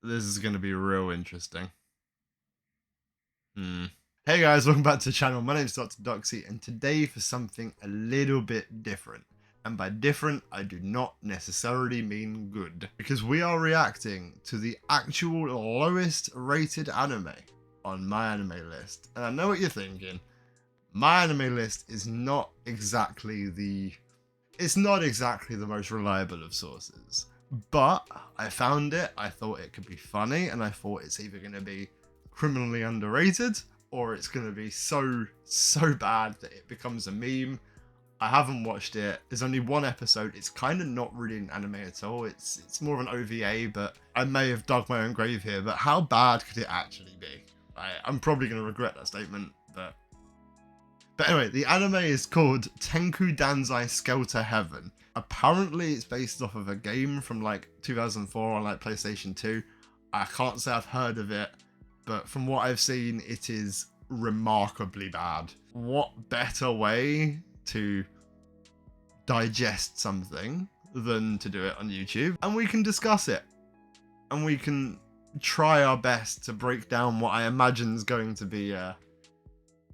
This is going to be real interesting. Hey guys, welcome back to the channel. My name is Dr. Doxy, and today for something a little bit different. And by different, I do not necessarily mean good. Because we are reacting to the actual lowest rated anime on my anime list. And I know what you're thinking. My anime list is not exactly the... It's not exactly the most reliable of sources. But I found it, I thought it could be funny, and I thought it's either going to be criminally underrated or it's going to be so bad that it becomes a meme. I haven't watched it. There's only one episode. It's kind of not really an anime at all. It's more of an OVA, but I may have dug my own grave here. But how bad could it actually be? I'm probably going to regret that statement, but anyway, the anime is called Tenku Danzai Skelter+heaven. Apparently, it's based off of a game from like 2004 on like PlayStation 2. I can't say I've heard of it, but from what I've seen, it is remarkably bad. What better way to digest something than to do it on YouTube? And we can discuss it. And we can try our best to break down what I imagine is going to be an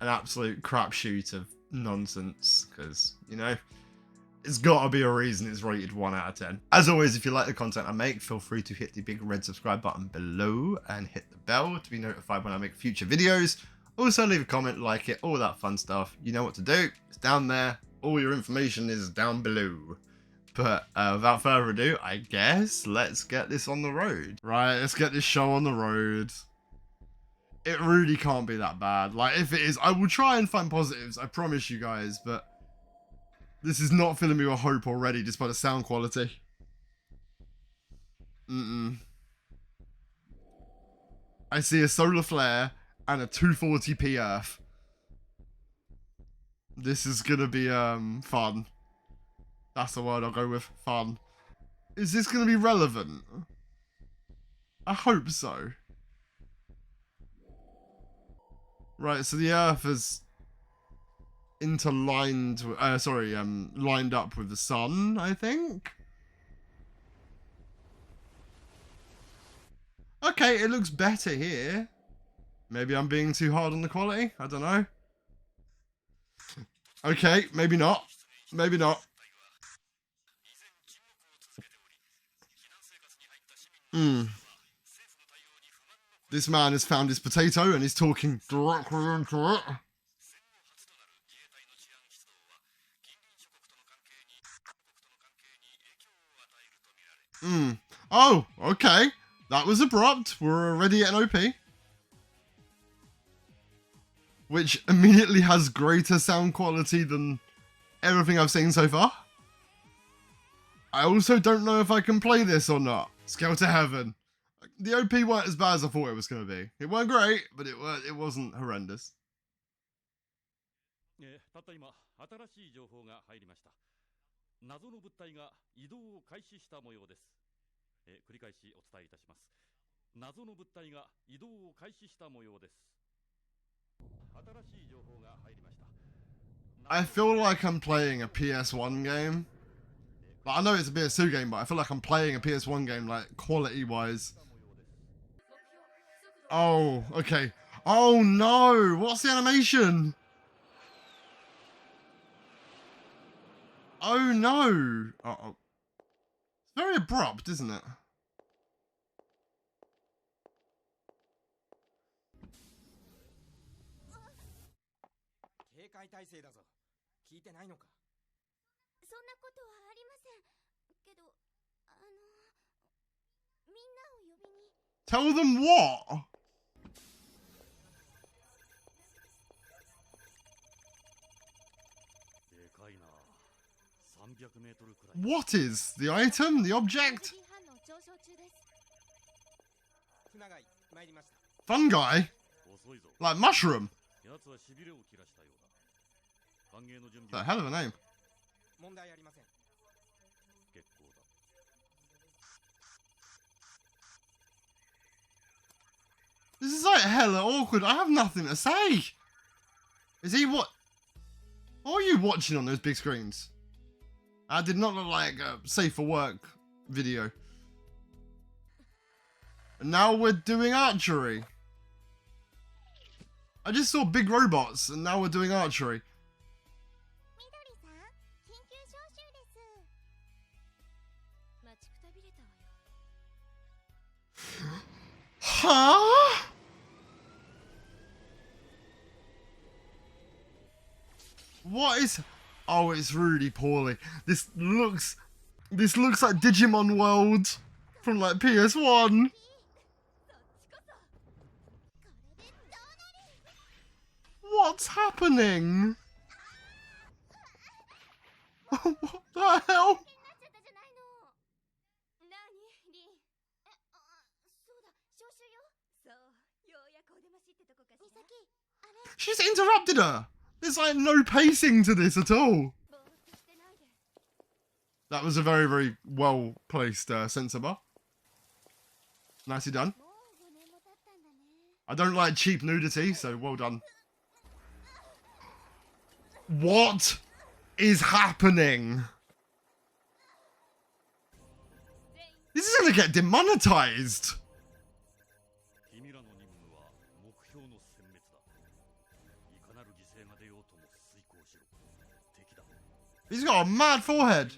absolute crapshoot of nonsense. Because, you know, it's got to be a reason it's rated 1 out of 10. As always, if you like the content I make, feel free to hit the big red subscribe button below and hit the bell to be notified when I make future videos. Also, leave a comment, like it, all that fun stuff. You know what to do. It's down there. All your information is down below. But without further ado, I guess let's get this on the road. Right, let's get this show on the road. It really can't be that bad. Like, if it is, I will try and find positives, I promise you guys, but this is not filling me with hope already, just by the sound quality. I see a solar flare and a 240p Earth. This is gonna be fun. That's the word I'll go with. Fun. Is this gonna be relevant? I hope so. Right, so the Earth is interlined, lined up with the sun, I think. Okay, it looks better here. Maybe I'm being too hard on the quality. I don't know. Okay, maybe not. Maybe not. This man has found his potato and is talking directly into it. Oh, okay. That was abrupt. We're already at an OP. Which immediately has greater sound quality than everything I've seen so far. I also don't know if I can play this or not. Skelter+heaven. The OP weren't as bad as I thought it was going to be. It weren't great, but it wasn't horrendous. たった今、新しい情報が入りました。謎の物体が移動を開始した模様です。繰り返しお伝えいたします。謎の物体が移動を開始した模様です。新しい情報が入りました。I feel like I'm playing a PS1 game. Like, I know it's a PS2 game, but I feel like I'm playing a PS1 game, like, quality-wise. Oh, okay. Oh, no! What's the animation? Oh, no! Uh-oh. It's very abrupt, isn't it? Tell them what? What is the item? The object? Fungi? Like mushroom? That's a hell of a name. This is like hella awkward. I have nothing to say. Is he what? What are you watching on those big screens? That did not look like a safe for work video. And now we're doing archery. I just saw big robots, and now we're doing archery. Huh? What is... Oh, it's really poorly. This looks like Digimon World from like PS1. What's happening? What the hell? She's interrupted her. There's like no pacing to this at all. That was a very, very well placed sensor bar. Nicely done. I don't like cheap nudity, so well done. What is happening? This is gonna get demonetized. He's got a mad forehead.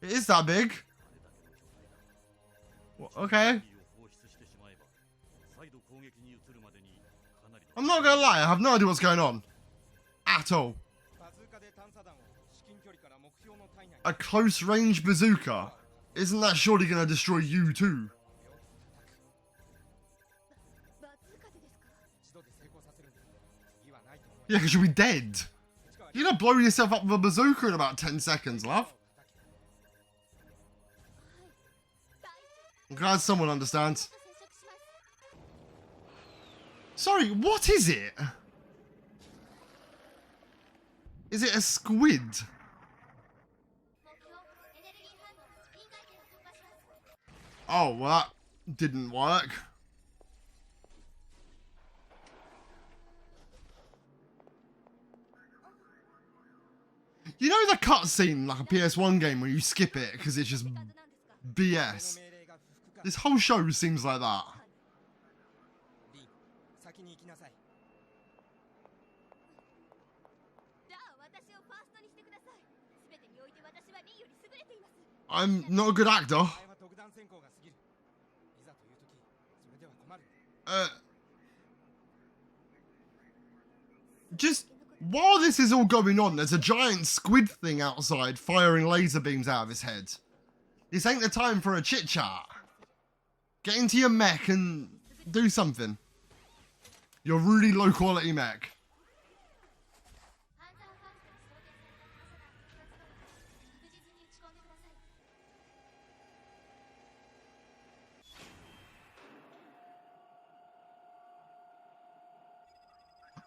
It is that big. Okay. I'm not gonna lie, I have no idea what's going on. At all. A close range bazooka? Isn't that surely gonna destroy you too? Yeah, because you'll be dead. You're gonna blow yourself up with a bazooka in about 10 seconds, love. I'm glad someone understands. Sorry, what is it? Is it a squid? Oh, well, that didn't work. You know the cutscene, like a PS1 game, where you skip it because it's just BS? This whole show seems like that. I'm not a good actor. Just while this is all going on, there's a giant squid thing outside firing laser beams out of his head. This ain't the time for a chit chat. Get into your mech and do something. Your really low quality mech.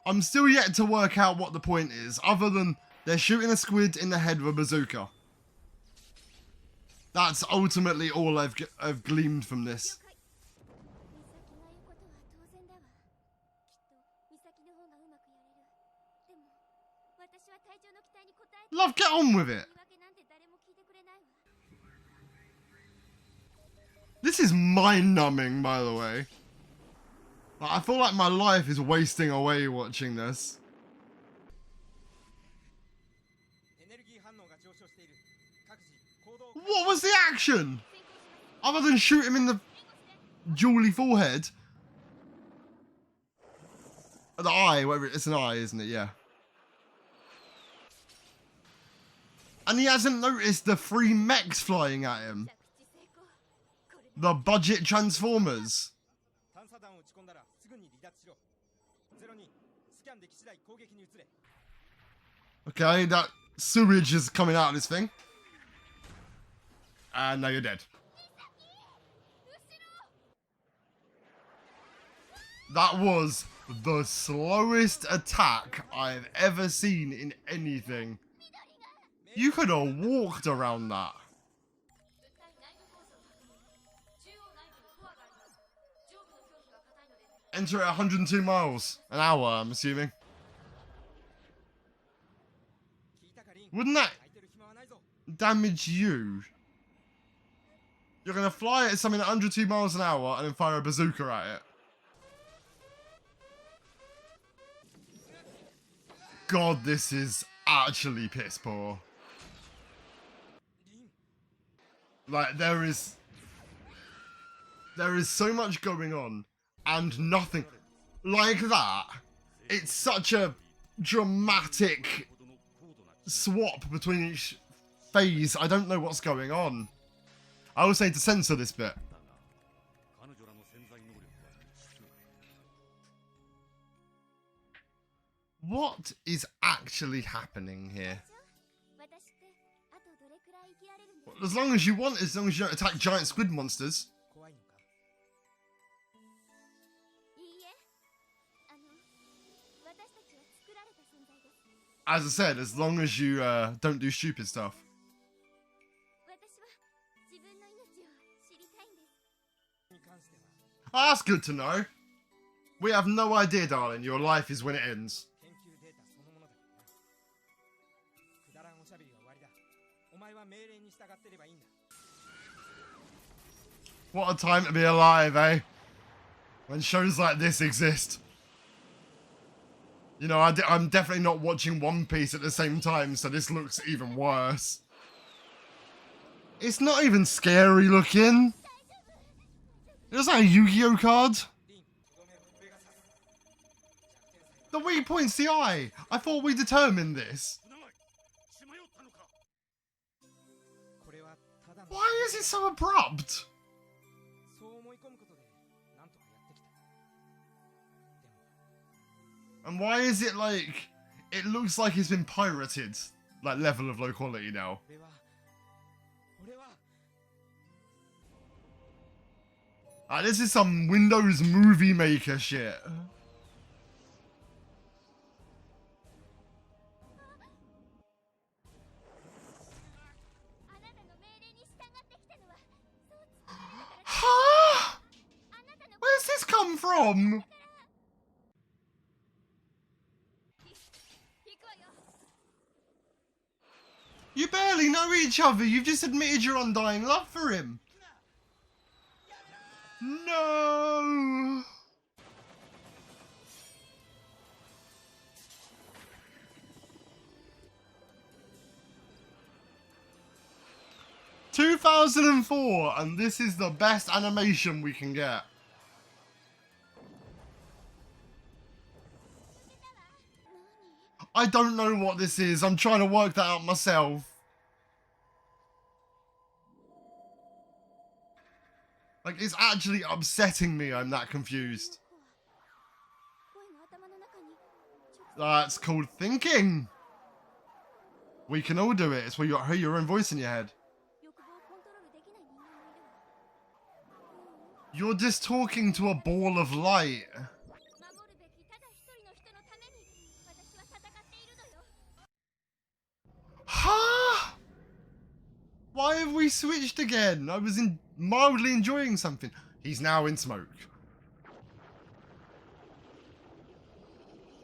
I'm still yet to work out what the point is, other than they're shooting a squid in the head with a bazooka. That's ultimately all I've gleaned from this. Love, get on with it. This is mind-numbing, by the way. I feel like my life is wasting away watching this. What was the action? Other than shoot him in the jewelly forehead. The eye, whatever, it's an eye, isn't it? Yeah. And he hasn't noticed the 3 mechs flying at him. The budget Transformers. Okay, that sewage is coming out of this thing. And now you're dead. That was the slowest attack I've ever seen in anything. You could have walked around that. Enter at 102 miles an hour, I'm assuming. Wouldn't that damage you? You're going to fly at something at 102 miles an hour and then fire a bazooka at it. God, this is actually piss poor. Like, there is so much going on and nothing like that. It's such a dramatic swap between each phase. I don't know what's going on. I was saying to censor this bit. What is actually happening here? As long as you want, as long as you don't attack giant squid monsters. As I said, as long as you don't do stupid stuff. Oh, that's good to know. We have no idea, darling. Your life is when it ends. What a time to be alive, eh? When shows like this exist. You know, I'm definitely not watching One Piece at the same time, so this looks even worse. It's not even scary looking. Is that a Yu-Gi-Oh card? The weak point's the eye. I thought we determined this. Why is it so abrupt? And why is it like, it looks like it's been pirated, like level of low quality now. This is some Windows Movie Maker shit. Huh? Where's this come from? You barely know each other. You've just admitted your undying love for him. No. ...2004, and this is the best animation we can get. I don't know what this is. I'm trying to work that out myself. Like, it's actually upsetting me I'm that confused. That's called thinking. We can all do it. It's where you hear your own voice in your head. You're just talking to a ball of light. Huh? Why have we switched again? I was mildly enjoying something. He's now in smoke.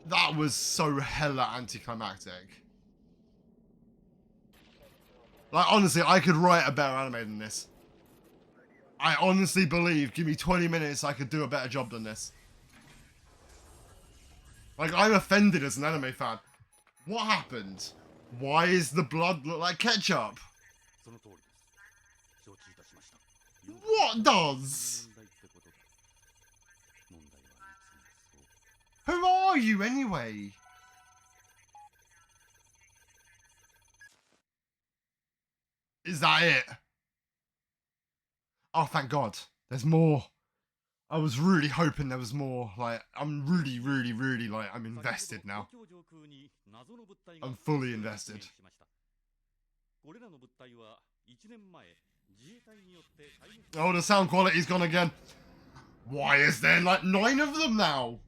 That was so hella anticlimactic. Like, honestly, I could write a better anime than this. I honestly believe, give me 20 minutes, I could do a better job than this. Like, I'm offended as an anime fan. What happened? Why is the blood look like ketchup? What does? Who are you anyway? Is that it? Oh, thank God. There's more. I was really hoping there was more. Like, I'm really, like, I'm invested now. I'm fully invested. Oh, the sound quality's gone again. Why is there like 9 of them now?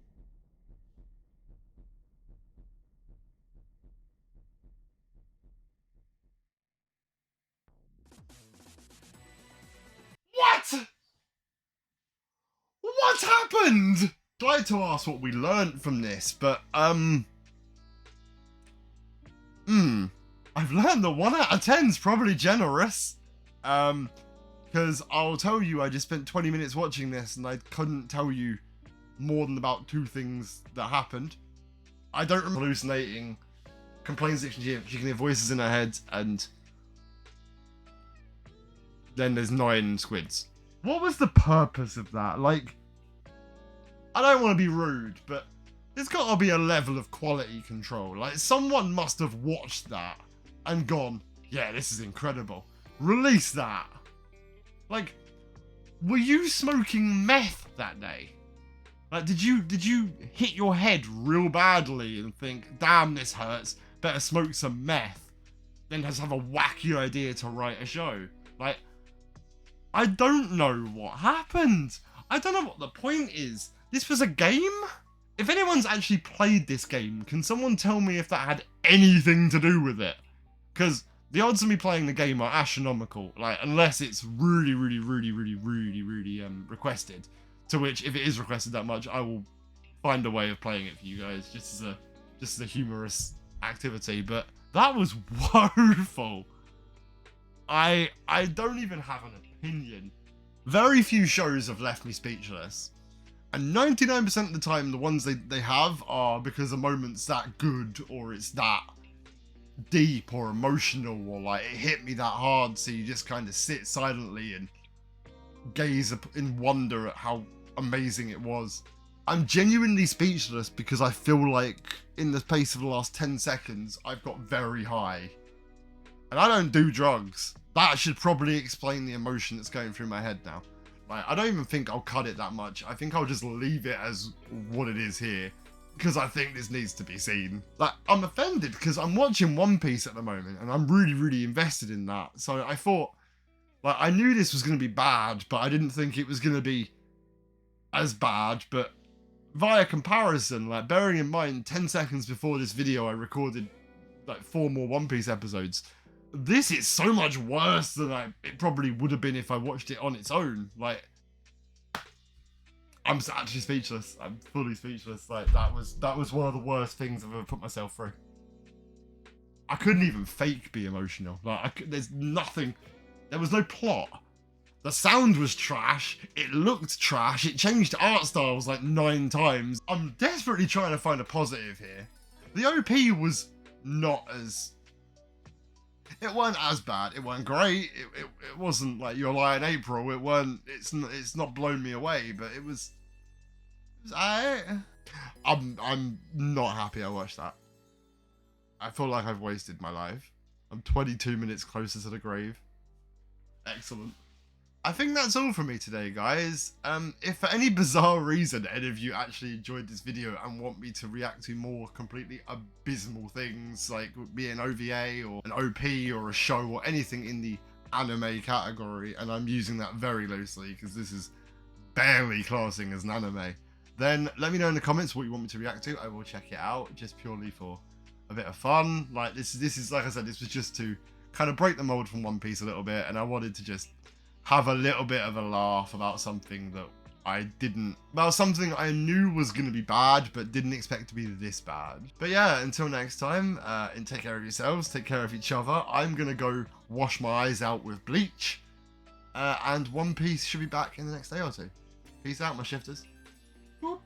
What? What happened? I'd like to ask what we learned from this, but I've learned that 1 out of 10's probably generous. Because I'll tell you, I just spent 20 minutes watching this and I couldn't tell you more than about 2 things that happened. I don't remember hallucinating, complains that she can hear voices in her head, and then there's 9 squids. What was the purpose of that? Like, I don't want to be rude, but there's got to be a level of quality control. Like, someone must have watched that and gone, yeah, this is incredible. Release that. Like, were you smoking meth that day? Like, did you hit your head real badly and think, damn, this hurts, better smoke some meth, then just have a wacky idea to write a show? Like, I don't know what happened. I don't know what the point is. This was a game? If anyone's actually played this game, can someone tell me if that had anything to do with it? Because the odds of me playing the game are astronomical, like, unless it's really requested. To which, if it is requested that much, I will find a way of playing it for you guys, just as a humorous activity. But that was woeful. I don't even have an opinion. Very few shows have left me speechless. And 99% of the time, the ones they have are because a moment's that good, or it's that deep or emotional, or like it hit me that hard, so you just kind of sit silently and gaze in wonder at how amazing it was. I'm genuinely speechless because I feel like in the space of the last 10 seconds, I've got very high. And I don't do drugs. That should probably explain the emotion that's going through my head now. Like, I don't even think I'll cut it that much. I think I'll just leave it as what it is here, because I think this needs to be seen. Like, I'm offended because I'm watching One Piece at the moment and I'm really invested in that. So I thought, like, I knew this was going to be bad, but I didn't think it was going to be as bad. But via comparison, like, bearing in mind 10 seconds before this video I recorded like 4 more One Piece episodes, this is so much worse than it probably would have been if I watched it on its own. Like, I'm actually speechless. I'm fully speechless. Like, that was one of the worst things I've ever put myself through. I couldn't even fake be emotional. Like, there's nothing. There was no plot. The sound was trash. It looked trash. It changed art styles like 9 times. I'm desperately trying to find a positive here. The OP was not as... It weren't as bad. It weren't great. It wasn't like Your Lie in April. It weren't. It's not blown me away. But it was alright. I'm not happy I watched that. I feel like I've wasted my life. I'm 22 minutes closer to the grave. Excellent. I think that's all from me today, guys. If for any bizarre reason any of you actually enjoyed this video and want me to react to more completely abysmal things, like be an OVA or an OP or a show or anything in the anime category, and I'm using that very loosely because this is barely classing as an anime, then let me know in the comments what you want me to react to. I will check it out just purely for a bit of fun. Like, this is like I said, this was just to kind of break the mold from One Piece a little bit, and I wanted to just have a little bit of a laugh about something that something I knew was going to be bad, but didn't expect to be this bad. But yeah, until next time, and take care of yourselves, take care of each other. I'm going to go wash my eyes out with bleach, and One Piece should be back in the next day or 2. Peace out, my shifters.